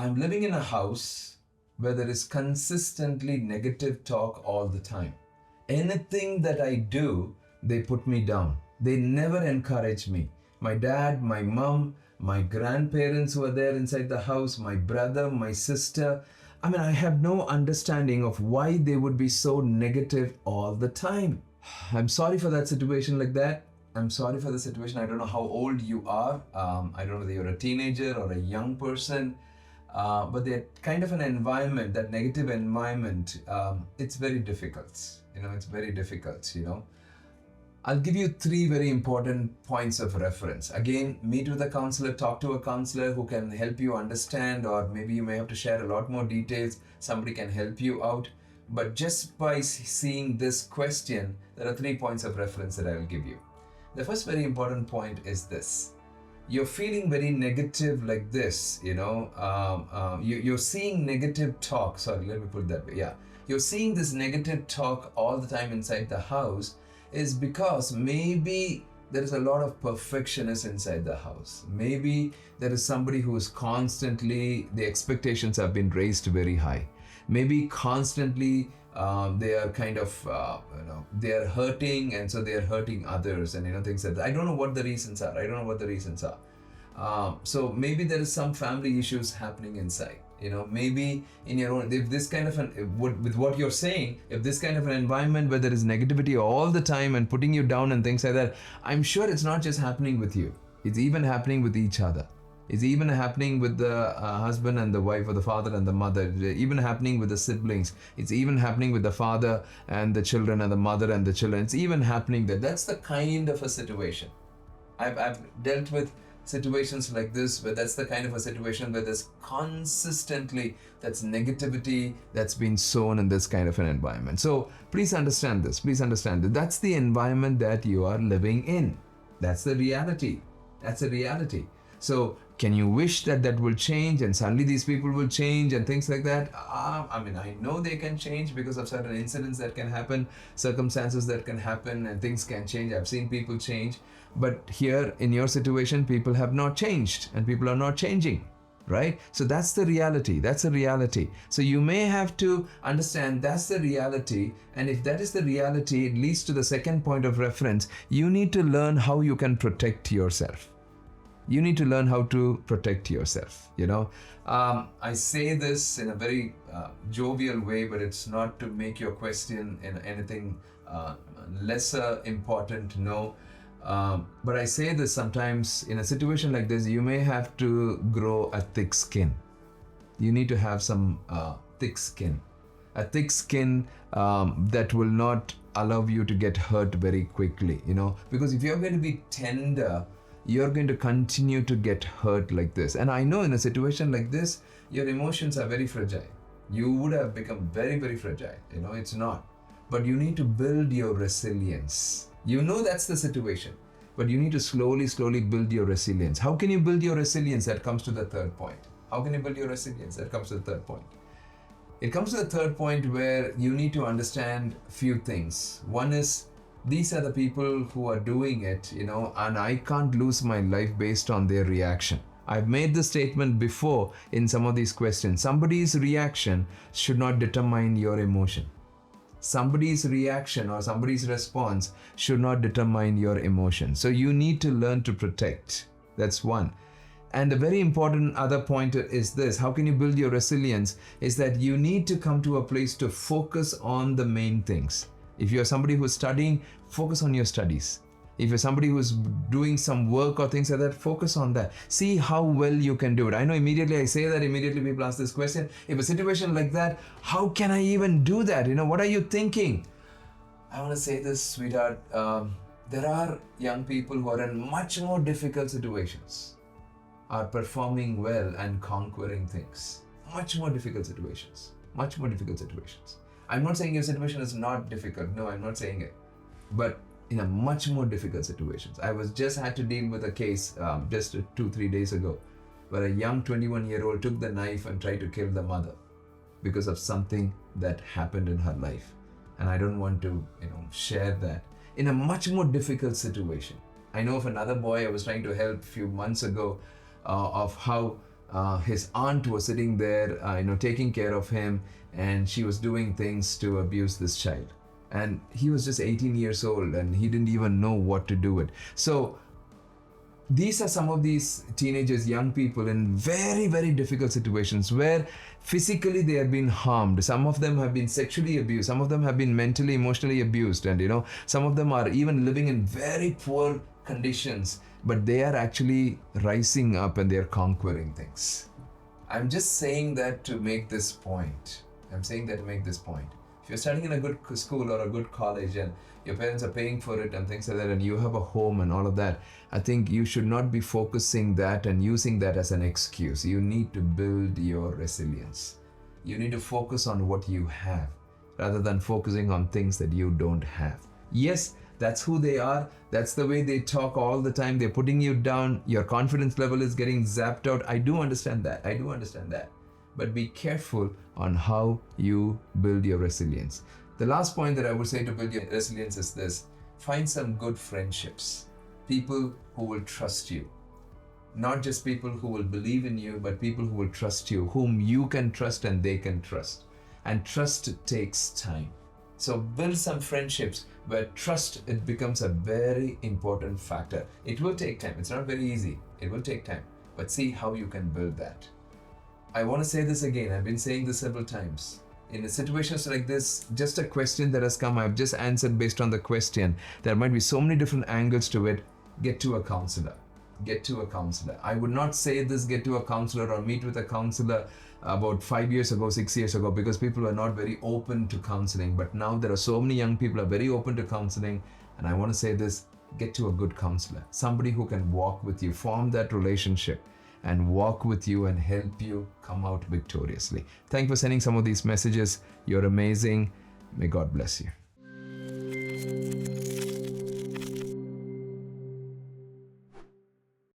I'm living in a house where there is consistently negative talk all the time. Anything that I do, they put me down. They never encourage me. My dad, my mom, my grandparents who are there inside the house, my brother, my sister. I have no understanding of why they would be so negative all the time. I'm sorry for that situation like that. I'm sorry for the situation. I don't know how old you are. I don't know whether you're a teenager or a young person. But they're kind of an environment, that negative environment, it's very difficult. It's very difficult, I'll give you 3 very important points of reference. Again, meet with a counselor, talk to a counselor who can help you understand, or maybe you may have to share a lot more details. Somebody can help you out. But just by seeing this question, there are 3 points of reference that I will give you. The first very important point is this. You're feeling very negative like this, you're seeing negative talk. Sorry, let me put it that way. Yeah. You're seeing this negative talk all the time inside the house is because maybe there is a lot of perfectionists inside the house. Maybe there is somebody who is constantly, the expectations have been raised very high. Maybe constantly they are kind of, they are hurting, and so they are hurting others, and things like that. I don't know what the reasons are. So maybe there is some family issues happening inside. Maybe in your own, if this kind of with what you're saying, if this kind of an environment where there is negativity all the time and putting you down and things like that, I'm sure it's not just happening with you. It's even happening with each other. It's even happening with the husband and the wife, or the father and the mother. It's even happening with the siblings. It's even happening with the father and the children, and the mother and the children. It's even happening there. That's the kind of a situation. I've dealt with situations like this, where that's the kind of a situation where there's consistently that's negativity that's been sown in this kind of an environment. So please understand this. Please understand that that's the environment that you are living in. That's the reality. That's the reality. So can you wish that that will change and suddenly these people will change and things like that? I know they can change because of certain incidents that can happen, circumstances that can happen, and things can change. I've seen people change. But here in your situation, people have not changed and people are not changing, right? So that's the reality. That's the reality. So you may have to understand that's the reality. And if that is the reality, it leads to the second point of reference. You need to learn how you can protect yourself. You need to learn how to protect yourself. I say this in a very jovial way, but it's not to make your question in anything lesser important. No. But I say this sometimes in a situation like this, you may have to grow a thick skin. You need to have some thick skin. A thick skin that will not allow you to get hurt very quickly, because if you're going to be tender, you're going to continue to get hurt like this. And I know in a situation like this, your emotions are very fragile. You would have become very, very fragile. It's not. But you need to build your resilience. That's the situation. But you need to slowly build your resilience. How can you build your resilience? That comes to the third point. How can you build your resilience? That comes to the third point. It comes to the third point where you need to understand a few things. One is, these are the people who are doing it, and I can't lose my life based on their reaction. I've made this statement before in some of these questions. Somebody's reaction should not determine your emotion. Somebody's reaction or somebody's response should not determine your emotion. So you need to learn to protect. That's one. And the very important other point is this. How can you build your resilience? Is that you need to come to a place to focus on the main things. If you're somebody who's studying, focus on your studies. If you're somebody who's doing some work or things like that, focus on that. See how well you can do it. I know immediately I say that, immediately people ask this question. If a situation like that, how can I even do that? What are you thinking? I want to say this, sweetheart. There are young people who are in much more difficult situations, are performing well and conquering things. Much more difficult situations. Much more difficult situations. I'm not saying your situation is not difficult. No, I'm not saying it. But in a much more difficult situations. I just had to deal with a case just 2-3 days ago, where a young 21-year-old took the knife and tried to kill the mother because of something that happened in her life. And I don't want to, share that. In a much more difficult situation. I know of another boy I was trying to help a few months ago of how His aunt was sitting there, taking care of him, and she was doing things to abuse this child. And he was just 18 years old, and he didn't even know what to do with. So these are some of these teenagers, young people in very, very difficult situations where physically they have been harmed. Some of them have been sexually abused. Some of them have been mentally, emotionally abused. And some of them are even living in very poor conditions, but they are actually rising up and they're conquering things. I'm just saying that to make this point. If you're studying in a good school or a good college and your parents are paying for it and things like that, and you have a home and all of that, I think you should not be focusing that and using that as an excuse. You need to build your resilience. You need to focus on what you have rather than focusing on things that you don't have. Yes, that's who they are. That's the way they talk all the time. They're putting you down. Your confidence level is getting zapped out. I do understand that. But be careful on how you build your resilience. The last point that I would say to build your resilience is this: find some good friendships, people who will trust you. Not just people who will believe in you, but people who will trust you, whom you can trust and they can trust. And trust takes time. So build some friendships where trust, it becomes a very important factor. It will take time. It's not very easy. It will take time. But see how you can build that. I want to say this again. I've been saying this several times. In situations like this, just a question that has come, I've just answered based on the question. There might be so many different angles to it. Get to a counselor. I would not say this, get to a counselor or meet with a counselor about 5 years ago, 6 years ago, because people are not very open to counseling. But now there are so many young people are very open to counseling. And I want to say this, get to a good counselor. Somebody who can walk with you, form that relationship and walk with you and help you come out victoriously. Thank you for sending some of these messages. You're amazing. May God bless you.